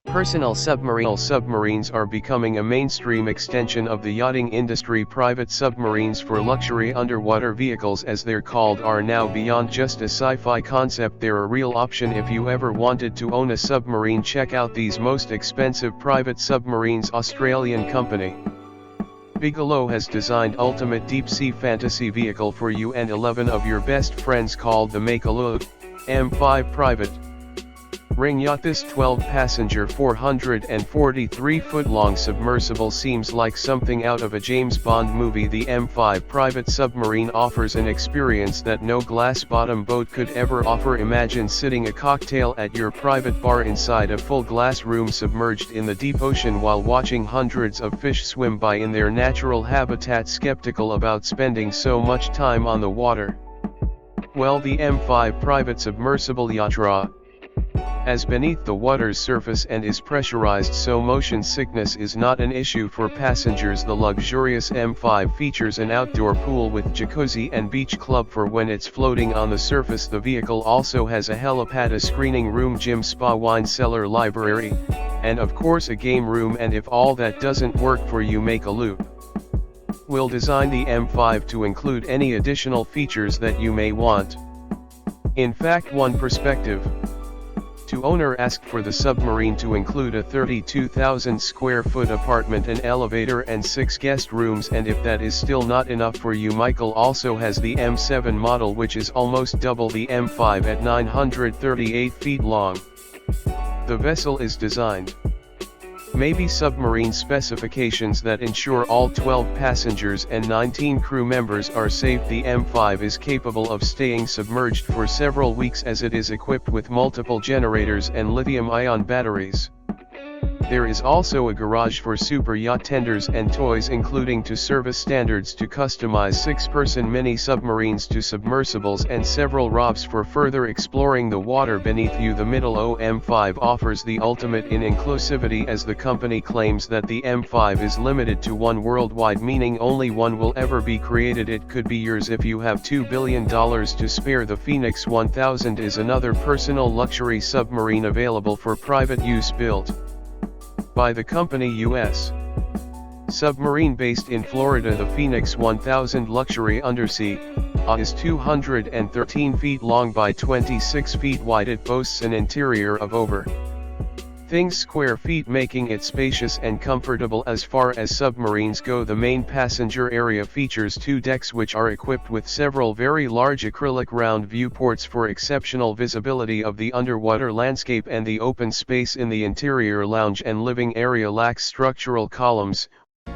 Personal submarines are becoming a mainstream extension of the yachting industry. Private submarines, for luxury underwater vehicles as they're called, are now beyond just a sci-fi concept. They're a real option if you ever wanted to own a submarine. Check out these Most Expensive Private Submarines. Australian company Bigelow has designed ultimate deep-sea fantasy vehicle for you and 11 of your best friends, called the Make-A-Look M5 Private Ring Yacht. This 12-passenger 443-foot-long submersible seems like something out of a James Bond movie. The M5 Private Submarine offers an experience that no glass-bottom boat could ever offer. Imagine sitting a cocktail at your private bar inside a full glass room submerged in the deep ocean while watching hundreds of fish swim by in their natural habitat. Skeptical about spending so much time on the water? Well, the M5 Private Submersible Yacht as beneath the water's surface and is pressurized, so motion sickness is not an issue for passengers. The luxurious M5 features an outdoor pool with jacuzzi and beach club for when it's floating on the surface. The vehicle also has a helipad, a screening room, gym, spa, wine cellar, library, and of course a game room. And if all that doesn't work for you, Make-A-Look will design the M5 to include any additional features that you may want. In fact, one prospective owner asked for the submarine to include a 32,000 square foot apartment, an elevator and 6 guest rooms. And if that is still not enough for you, Michael also has the M7 model, which is almost double the M5 at 938 feet long. The vessel is designed maybe submarine specifications that ensure all 12 passengers and 19 crew members are safe. The M5 is capable of staying submerged for several weeks as it is equipped with multiple generators and lithium-ion batteries. There is also a garage for super yacht tenders and toys, including to service standards to customize 6-person mini submarines to submersibles, and several ROVs for further exploring the water beneath you. The middle M5 offers the ultimate in inclusivity, as the company claims that the M5 is limited to one worldwide, meaning only one will ever be created. It could be yours if you have $2 billion to spare. The Phoenix 1000 is another personal luxury submarine available for private use, built by the company U.S. Submarine based in Florida. The Phoenix 1000 luxury undersea is 213 feet long by 26 feet wide. It boasts an interior of over square feet, making it spacious and comfortable. As far as submarines go, the main passenger area features 2 decks which are equipped with several very large acrylic round viewports for exceptional visibility of the underwater landscape, and the open space in the interior lounge and living area lacks structural columns,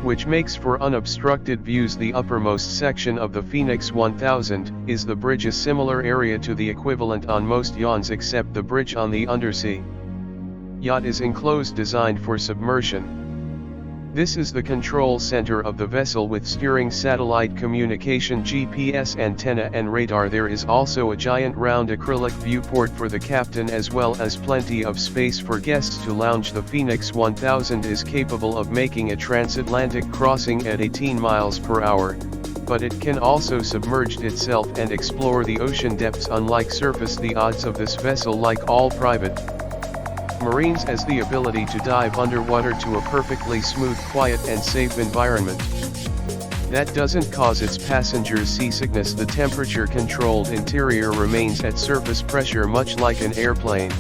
which makes for unobstructed views. The uppermost section of the Phoenix 1000 is the bridge, a similar area to the equivalent on most yawns, except the bridge on the undersea yacht is enclosed, designed for submersion. This is the control center of the vessel with steering, satellite communication, GPS antenna and radar. There is also a giant round acrylic viewport for the captain, as well as plenty of space for guests to lounge. The Phoenix 1000 is capable of making a transatlantic crossing at 18 miles per hour, but it can also submerge itself and explore the ocean depths. Unlike surface, the odds of this vessel, like all private marines, has the ability to dive underwater to a perfectly smooth, quiet and safe environment that doesn't cause its passengers seasickness. The temperature-controlled interior remains at surface pressure, much like an airplane,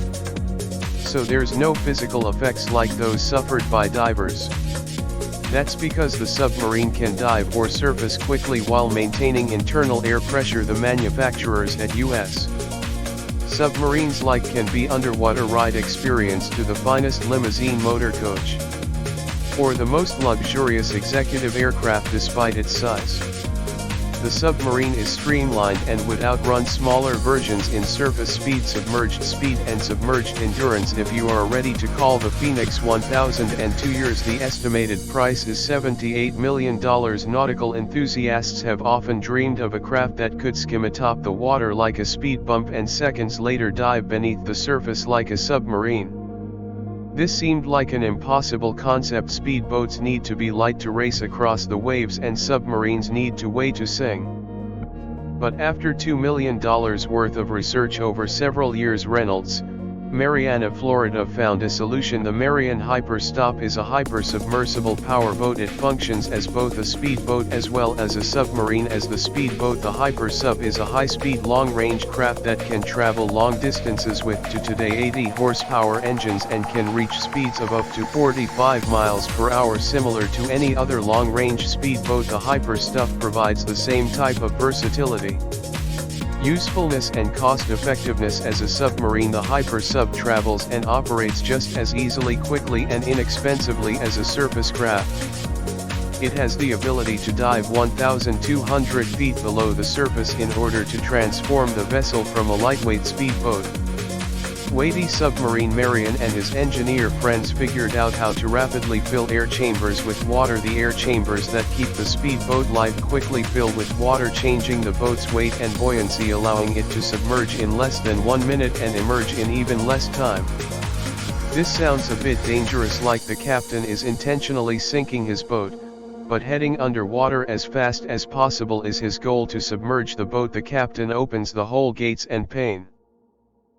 so there's no physical effects like those suffered by divers. That's because the submarine can dive or surface quickly while maintaining internal air pressure. The manufacturers at U.S. Submarines like can be underwater ride experience to the finest limousine motor coach, or the most luxurious executive aircraft. Despite its size, the submarine is streamlined and would outrun smaller versions in surface speed, submerged speed and submerged endurance. If you are ready to call the Phoenix 1000 and 2 years, the estimated price is $78 million. Nautical enthusiasts have often dreamed of a craft that could skim atop the water like a speed bump and seconds later dive beneath the surface like a submarine. This seemed like an impossible concept. Speedboats need to be light to race across the waves, and submarines need to weigh to sing. But after $2 million worth of research over several years, Reynolds, Mariana, Florida found a solution. The Marian Hyperstop is a hyper-submersible power boat. It functions as both a speedboat as well as a submarine. As the speedboat, the Hypersub is a high-speed long-range craft that can travel long distances with today 80 horsepower engines and can reach speeds of up to 45 miles per hour. Similar to any other long-range speedboat, the Hyperstub provides the same type of versatility, usefulness and cost-effectiveness as a submarine. The Hypersub travels and operates just as easily, quickly and inexpensively as a surface craft. It has the ability to dive 1,200 feet below the surface in order to transform the vessel from a lightweight speedboat. Weighty submarine Marian and his engineer friends figured out how to rapidly fill air chambers with water. The air chambers that keep the speedboat light quickly fill with water, changing the boat's weight and buoyancy, allowing it to submerge in less than 1 minute and emerge in even less time. This sounds a bit dangerous, like the captain is intentionally sinking his boat, but heading underwater as fast as possible is his goal. To submerge the boat, the captain opens the whole gates and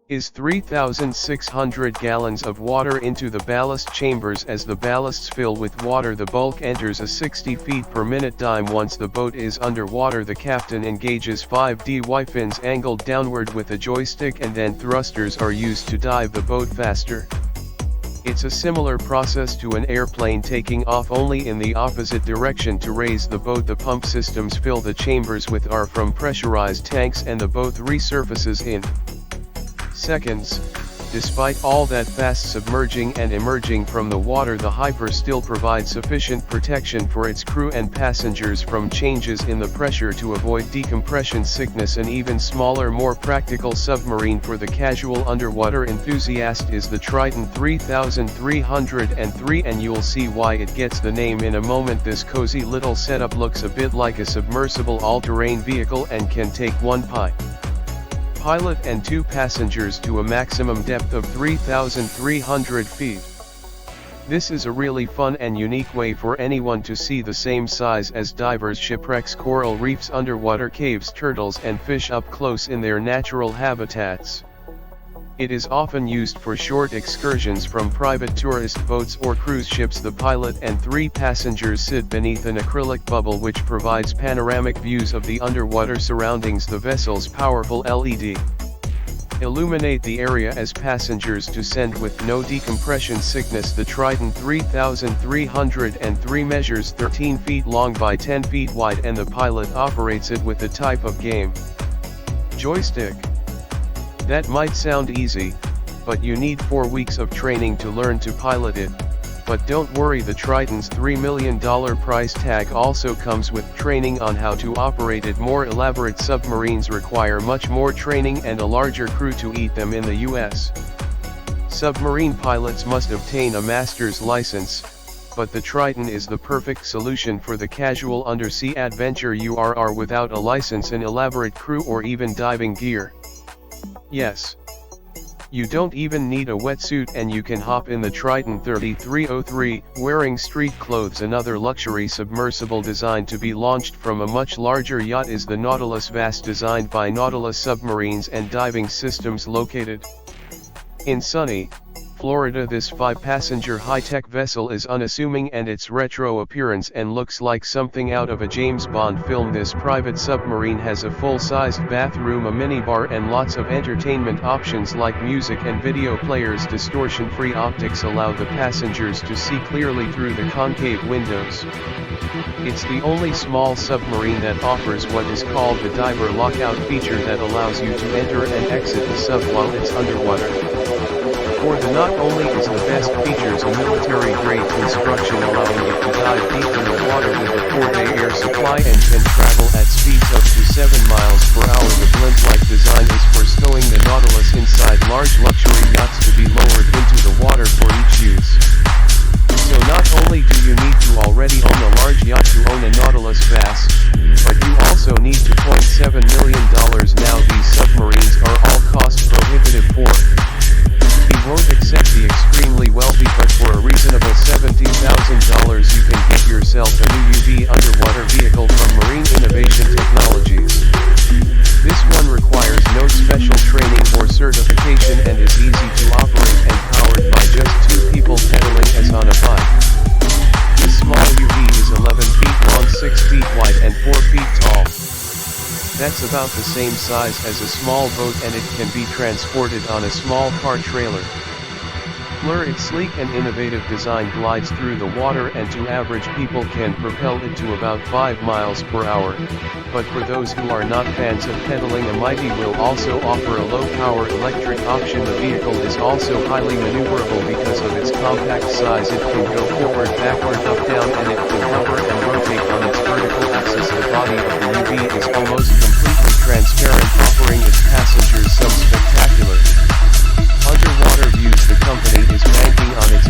is 3,600 gallons of water into the ballast chambers. As the ballasts fill with water, the bulk enters a 60 feet per minute dime. Once the boat is underwater, the captain engages 5 DY fins angled downward with a joystick, and then thrusters are used to dive the boat faster. It's a similar process to an airplane taking off, only in the opposite direction. To raise the boat, the pump systems fill the chambers with air from pressurized tanks, and the boat resurfaces in seconds. Despite all that fast submerging and emerging from the water, the Hyper still provides sufficient protection for its crew and passengers from changes in the pressure to avoid decompression sickness. An even smaller, more practical submarine for the casual underwater enthusiast is the Triton 3303, and you'll see why it gets the name in a moment. This cozy little setup looks a bit like a submersible all-terrain vehicle and can take one pilot and 2 passengers to a maximum depth of 3,300 feet. This is a really fun and unique way for anyone to see the same size as divers, shipwrecks, coral reefs, underwater caves, turtles and fish up close in their natural habitats. It is often used for short excursions from private tourist boats or cruise ships. The pilot and 3 passengers sit beneath an acrylic bubble which provides panoramic views of the underwater surroundings. The vessel's powerful LED illuminate the area as passengers descend with no decompression sickness. The Triton 3303 measures 13 feet long by 10 feet wide, and the pilot operates it with a type of game joystick. That might sound easy, but you need 4 weeks of training to learn to pilot it. But don't worry, the Triton's $3 million price tag also comes with training on how to operate it. More elaborate submarines require much more training and a larger crew. To eat them in the US, submarine pilots must obtain a master's license, but the Triton is the perfect solution for the casual undersea adventure. You are without a license, an elaborate crew or even diving gear. Yes, you don't even need a wetsuit and you can hop in the Triton 3303, wearing street clothes. Another luxury submersible designed to be launched from a much larger yacht is the Nautilus Vast, designed by Nautilus Submarines and Diving Systems, located in sunny Florida. This 5-passenger high-tech vessel is unassuming, and its retro appearance and looks like something out of a James Bond film. This private submarine has a full-sized bathroom, a minibar, and lots of entertainment options like music and video players. Distortion-free optics allow the passengers to see clearly through the concave windows. It's the only small submarine that offers what is called the diver lockout feature that allows you to enter and exit the sub while it's underwater. For the not only is the best features a military-grade construction allowing it to dive deep in the water with a 4-day air supply and can travel at speeds up to 7 miles per hour. The blimp-like design is for stowing the Nautilus inside large luxury yachts to be lowered into the water for each use. So not only do you need to already own a large yacht to own a Nautilus Vast, but you also need $2.7 million. Now these submarines are all cost prohibitive for. He won't accept the extremely wealthy, but for a reasonable $70,000 you can get yourself a new UV underwater vehicle from Marine Innovation Technologies. This one requires no special training or certification and is easy to operate. That's about the same size as a small boat and it can be transported on a small car trailer. Its sleek and innovative design glides through the water and to average people can propel it to about 5 miles per hour, but for those who are not fans of pedaling, a mighty will also offer a low-power electric option. The vehicle is also highly maneuverable because of its compact size. It can go forward, backward, up, down, and it can hover and rotate on its vertical axis. The body of the UV is almost completely transparent, offering its passengers some spectacular underwater views. The company is banking on its